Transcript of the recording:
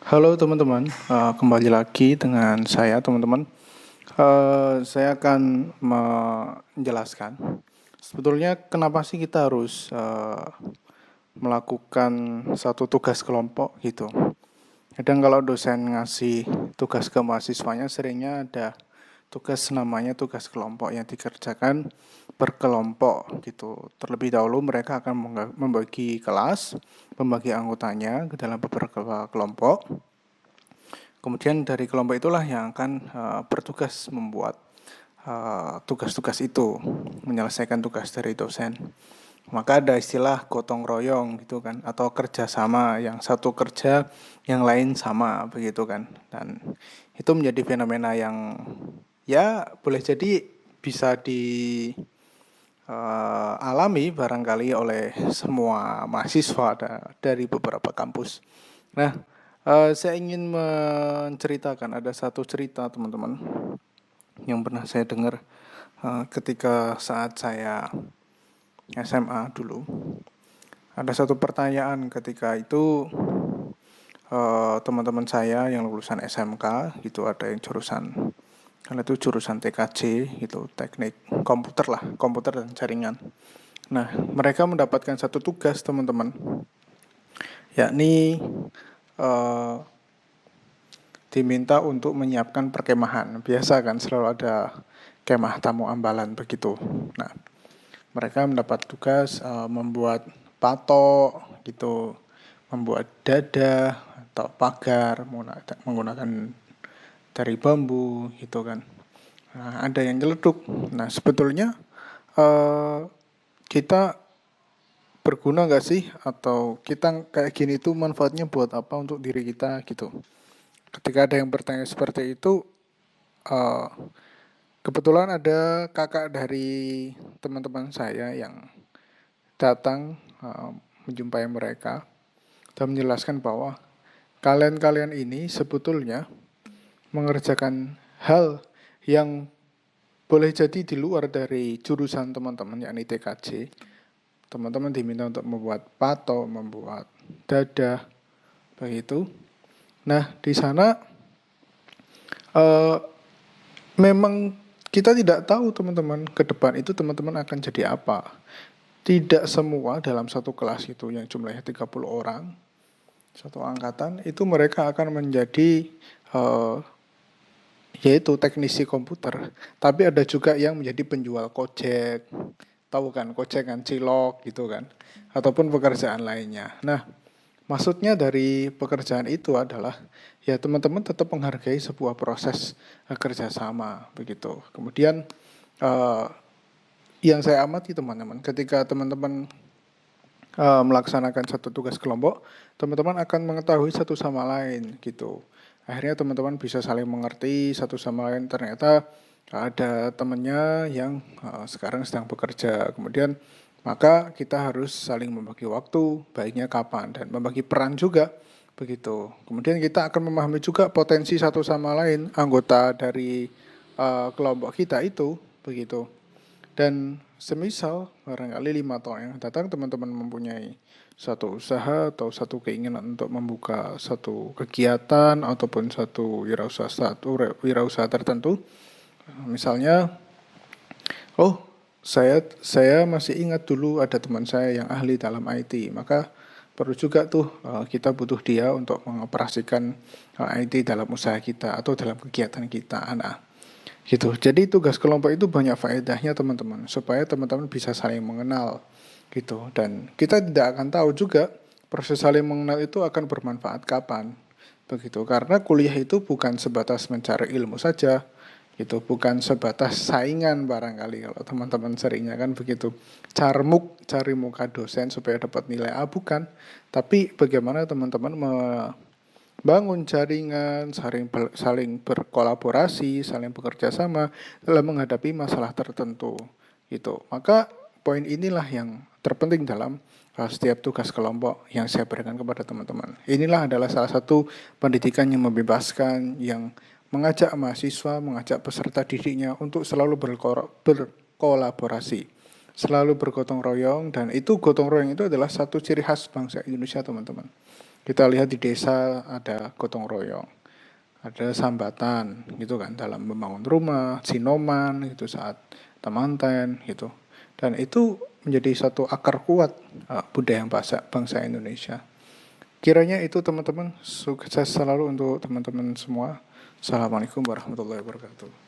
Halo teman-teman, kembali lagi dengan saya teman-teman. Saya akan menjelaskan sebetulnya kenapa sih kita harus melakukan satu tugas kelompok gitu. Kadang kalau dosen ngasih tugas ke mahasiswanya seringnya ada tugas namanya tugas kelompok yang dikerjakan berkelompok gitu. Terlebih dahulu mereka akan membagi kelas, membagi anggotanya ke dalam beberapa kelompok. Kemudian dari kelompok itulah yang akan bertugas membuat tugas-tugas itu, menyelesaikan tugas dari dosen. Maka ada istilah gotong royong gitu kan, atau kerjasama, yang satu kerja, yang lain sama begitu kan. Dan itu menjadi fenomena yang ya boleh jadi bisa dialami barangkali oleh semua mahasiswa dari beberapa kampus. Nah, saya ingin menceritakan ada satu cerita teman-teman yang pernah saya dengar ketika saat saya SMA dulu. Ada satu pertanyaan ketika itu teman-teman saya yang lulusan SMK gitu, ada yang jurusan, karena itu jurusan TKJ gitu, teknik komputer lah, komputer dan jaringan. Nah, mereka mendapatkan satu tugas teman-teman, yakni diminta untuk menyiapkan perkemahan. Biasa kan selalu ada kemah tamu ambalan begitu. Nah, mereka mendapat tugas membuat patok gitu, membuat dada atau pagar menggunakan dari bambu gitu kan. Nah, ada yang nyeletuk. Nah, sebetulnya kita berguna nggak sih, atau kita kayak gini tuh manfaatnya buat apa untuk diri kita gitu. Ketika ada yang bertanya seperti itu, kebetulan ada kakak dari teman-teman saya yang datang menjumpai mereka dan menjelaskan bahwa kalian-kalian ini sebetulnya mengerjakan hal yang boleh jadi di luar dari jurusan teman-teman, yakni TKJ. Teman-teman diminta untuk membuat pato, membuat dada, begitu. Nah, di sana memang kita tidak tahu teman-teman ke depan itu teman-teman akan jadi apa. Tidak semua dalam satu kelas itu yang jumlahnya 30 orang, satu angkatan, itu mereka akan menjadi yaitu teknisi komputer. Tapi ada juga yang menjadi penjual Gojek, tahu kan, Gojek kan, cilok gitu kan, ataupun pekerjaan lainnya. Nah, maksudnya dari pekerjaan itu adalah ya teman-teman tetap menghargai sebuah proses kerjasama begitu. Kemudian yang saya amati teman-teman, ketika teman-teman melaksanakan satu tugas kelompok, teman-teman akan mengetahui satu sama lain gitu. Akhirnya teman-teman bisa saling mengerti satu sama lain. Ternyata ada temannya yang sekarang sedang bekerja. Kemudian maka kita harus saling membagi waktu, baiknya kapan, dan membagi peran juga begitu. Kemudian kita akan memahami juga potensi satu sama lain anggota dari kelompok kita itu begitu. Dan semisal barangkali 5 tahun yang datang teman-teman mempunyai satu usaha atau satu keinginan untuk membuka satu kegiatan ataupun satu wirausaha tertentu. Misalnya, saya masih ingat dulu ada teman saya yang ahli dalam IT, maka perlu juga tuh kita butuh dia untuk mengoperasikan IT dalam usaha kita atau dalam kegiatan kita. Gitu. Jadi tugas kelompok itu banyak faedahnya teman-teman, supaya teman-teman bisa saling mengenal gitu. Dan kita tidak akan tahu juga proses saling mengenal itu akan bermanfaat kapan begitu. Karena kuliah itu bukan sebatas mencari ilmu saja, itu bukan sebatas saingan barangkali kalau teman-teman seringnya kan begitu, carmuk cari muka dosen supaya dapat nilai A, bukan, tapi bagaimana teman-teman bangun jaringan, saling berkolaborasi, saling bekerja sama dalam menghadapi masalah tertentu gitu. Maka poin inilah yang terpenting dalam setiap tugas kelompok yang saya berikan kepada teman-teman. Inilah adalah salah satu pendidikan yang membebaskan, yang mengajak mahasiswa, mengajak peserta didiknya untuk selalu berkolaborasi, selalu bergotong royong. Dan itu gotong royong itu adalah satu ciri khas bangsa Indonesia teman-teman. Kita lihat di desa ada gotong royong, ada sambatan gitu kan dalam membangun rumah, sinoman gitu saat temanten gitu. Dan itu menjadi satu akar kuat budaya bangsa Indonesia. Kiranya itu teman-teman, sukses selalu untuk teman-teman semua. Assalamualaikum warahmatullahi wabarakatuh.